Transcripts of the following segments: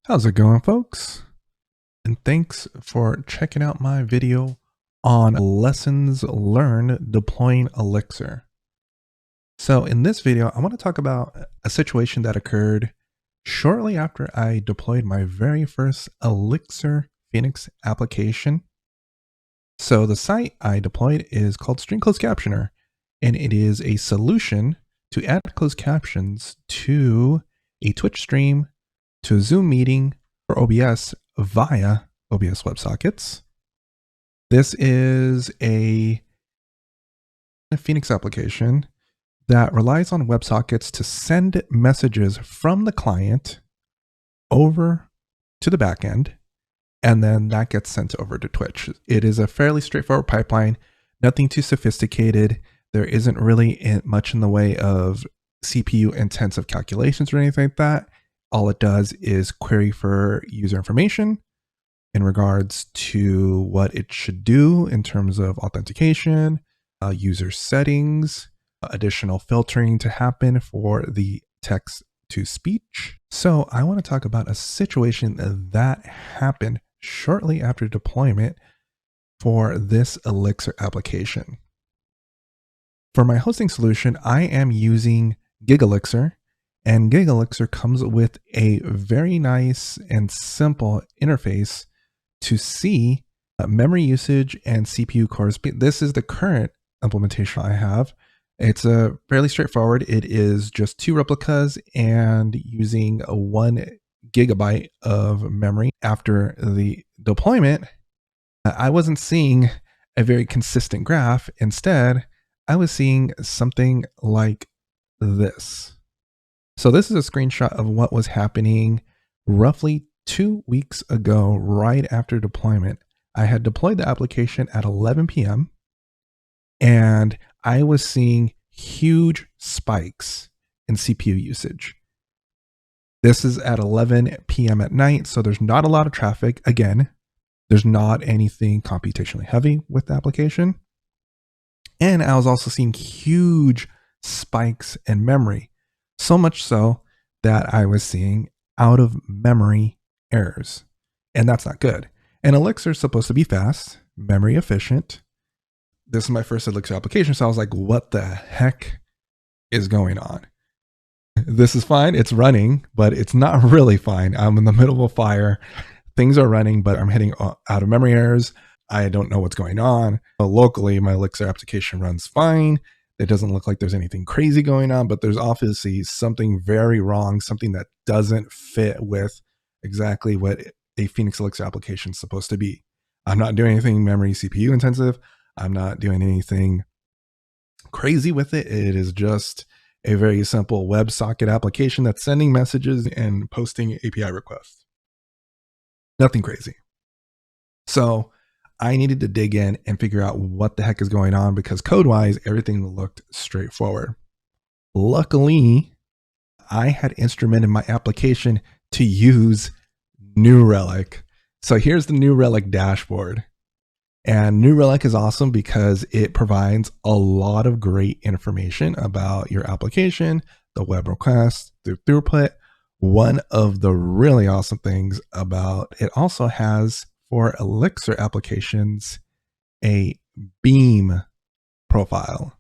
How's it going, folks? And thanks for checking out my video on lessons learned deploying Elixir. So in this video, I want to talk about a situation that occurred shortly after I deployed my very first Elixir Phoenix application. So the site I deployed is called Stream Closed Captioner, and it is a solution to add closed captions to a Twitch stream, to a Zoom meeting, or OBS via OBS WebSockets. This is a Phoenix application that relies on WebSockets to send messages from the client over to the backend, and then that gets sent over to Twitch. It is a fairly straightforward pipeline, nothing too sophisticated. There isn't really much in the way of CPU intensive calculations or anything like that. All it does is query for user information in regards to what it should do in terms of authentication, user settings, additional filtering to happen for the text to speech. So I want to talk about a situation that happened shortly after deployment for this Elixir application. For my hosting solution, I am using Elixir. And Elixir comes with a very nice and simple interface to see memory usage and CPU cores. This is the current implementation I have. It's a fairly straightforward. It is just 2 replicas and using a 1 gigabyte of memory. After the deployment, I wasn't seeing a very consistent graph. Instead, I was seeing something like this. So this is a screenshot of what was happening roughly 2 weeks ago, right after deployment. I had deployed the application at 11 p.m. and I was seeing huge spikes in CPU usage. This is at 11 p.m. at night, so there's not a lot of traffic. Again, there's not anything computationally heavy with the application. And I was also seeing huge spikes in memory. So much so that I was seeing out of memory errors, and that's not good. And Elixir is supposed to be fast, memory efficient. This is my first Elixir application, so I was like, what the heck is going on? This is fine, it's running, but it's not really fine. I'm in the middle of a fire. Things are running, but I'm hitting out of memory errors. I don't know what's going on. Locally, my Elixir application runs fine. It doesn't look like there's anything crazy going on, but there's obviously something very wrong, something that doesn't fit with exactly what a Phoenix Elixir application is supposed to be. I'm not doing anything memory CPU intensive. I'm not doing anything crazy with it. It is just a very simple WebSocket application that's sending messages and posting API requests. Nothing crazy. So I needed to dig in and figure out what the heck is going on, because code-wise, everything looked straightforward. Luckily, I had instrumented my application to use New Relic. So here's the New Relic dashboard. And New Relic is awesome because it provides a lot of great information about your application, the web request, the throughput. One of the really awesome things about it also has, for Elixir applications, a beam profiler.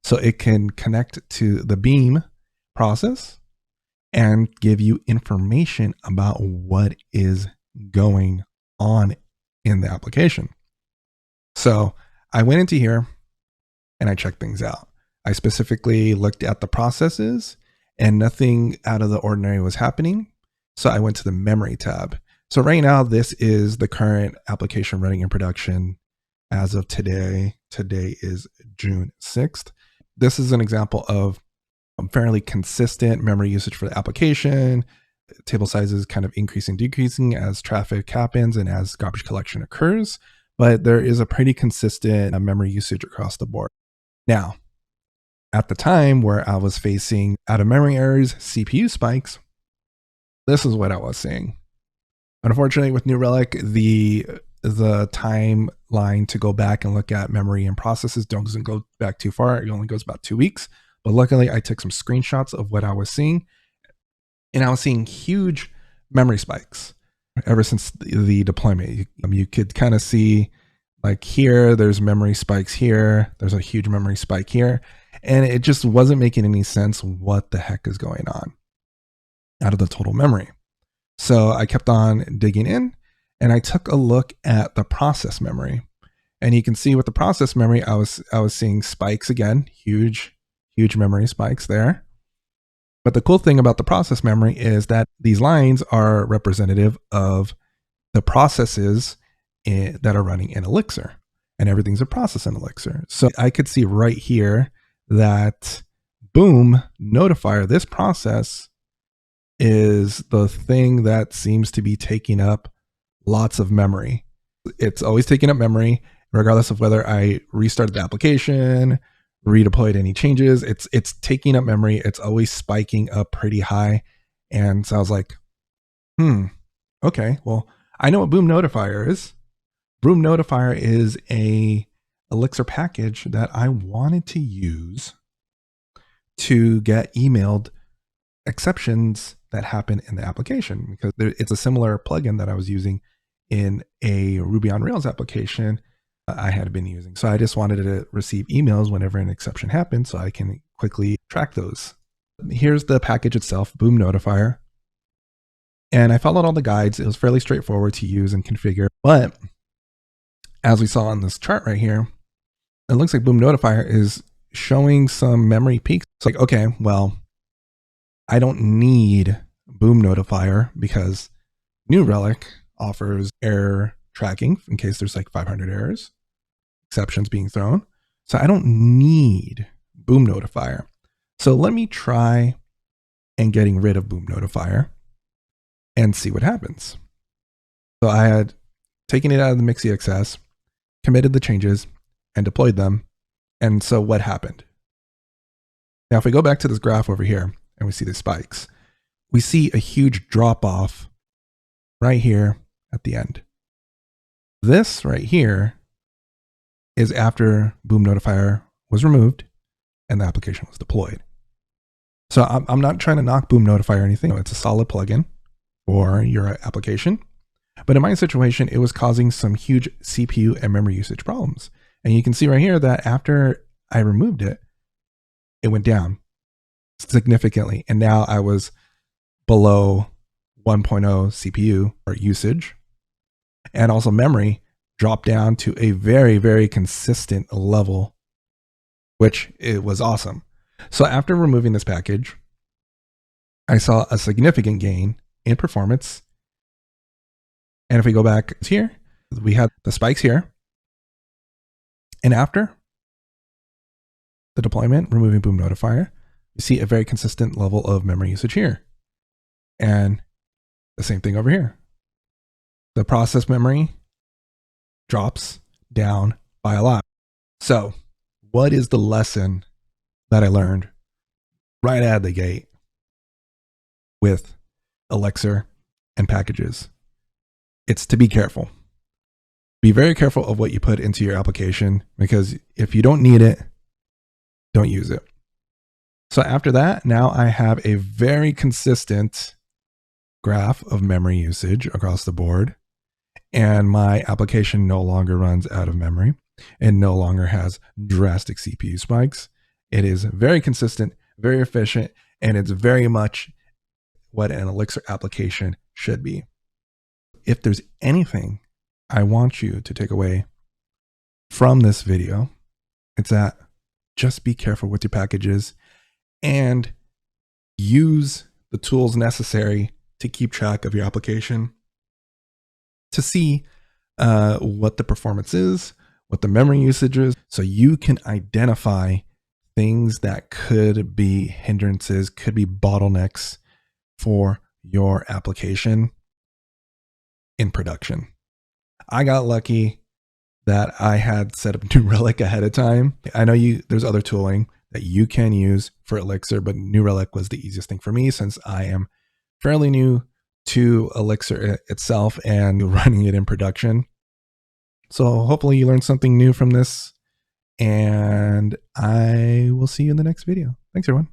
So it can connect to the beam process and give you information about what is going on in the application. So I went into here and I checked things out. I specifically looked at the processes and nothing out of the ordinary was happening. So I went to the memory tab. So right now, this is the current application running in production as of today. Today is June 6th. This is an example of fairly consistent memory usage for the application. Table sizes kind of increasing, decreasing as traffic happens and as garbage collection occurs. But there is a pretty consistent memory usage across the board. Now, at the time where I was facing out of memory errors, CPU spikes, this is what I was seeing. Unfortunately, with New Relic, the timeline to go back and look at memory and processes doesn't go back too far. It only goes about 2 weeks. But luckily, I took some screenshots of what I was seeing. And I was seeing huge memory spikes ever since the deployment. You could kind of see like here, there's memory spikes here. There's a huge memory spike here. And it just wasn't making any sense what the heck is going on out of the total memory. So I kept on digging in and I took a look at the process memory. And you can see with the process memory, I was seeing spikes again, huge memory spikes there. But the cool thing about the process memory is that these lines are representative of the processes that are running in Elixir, and everything's a process in Elixir. So I could see right here that boom notifier, this process is the thing that seems to be taking up lots of memory. It's always taking up memory, regardless of whether I restarted the application, redeployed any changes. It's taking up memory. It's always spiking up pretty high. And so I was like, okay, well, I know what boom notifier is. Boom notifier is a Elixir package that I wanted to use to get emailed exceptions that happen in the application, because it's a similar plugin that I was using in a Ruby on Rails application I had been using. So I just wanted to receive emails whenever an exception happened so I can quickly track those. Here's the package itself, boom notifier. And I followed all the guides. It was fairly straightforward to use and configure. But as we saw on this chart right here, it looks like boom notifier is showing some memory peaks. It's like, okay, well, I don't need boom notifier because New Relic offers error tracking in case there's like 500 errors, exceptions being thrown. So I don't need boom notifier. So let me try and getting rid of boom notifier and see what happens. So I had taken it out of the mix.cx, committed the changes and deployed them. And so what happened? Now, if we go back to this graph over here and we see the spikes, we see a huge drop off right here at the end. This right here is after boom notifier was removed and the application was deployed. So I'm not trying to knock boom notifier or anything. It's a solid plugin for your application. But in my situation, it was causing some huge CPU and memory usage problems. And you can see right here that after I removed it, it went down significantly. And now I was below 1.0 CPU or usage. And also memory dropped down to a very, very consistent level, which it was awesome. So after removing this package, I saw a significant gain in performance. And if we go back here, we had the spikes here. And after the deployment, removing boom notifier, you see a very consistent level of memory usage here. And the same thing over here. The process memory drops down by a lot. So what is the lesson that I learned right out of the gate with Elixir and packages? It's to be careful. Be very careful of what you put into your application, because if you don't need it, don't use it. So after that, now I have a very consistent graph of memory usage across the board, and my application no longer runs out of memory and no longer has drastic CPU spikes. It is very consistent, very efficient, and it's very much what an Elixir application should be. If there's anything I want you to take away from this video, it's that just be careful with your packages and use the tools necessary to keep track of your application, to see what the performance is, what the memory usage is, so you can identify things that could be hindrances, could be bottlenecks for your application in production. I got lucky that I had set up New Relic ahead of time. I know there's other tooling that you can use for Elixir, but New Relic was the easiest thing for me since I am fairly new to Elixir itself and running it in production. So hopefully you learned something new from this, and I will see you in the next video. Thanks, everyone.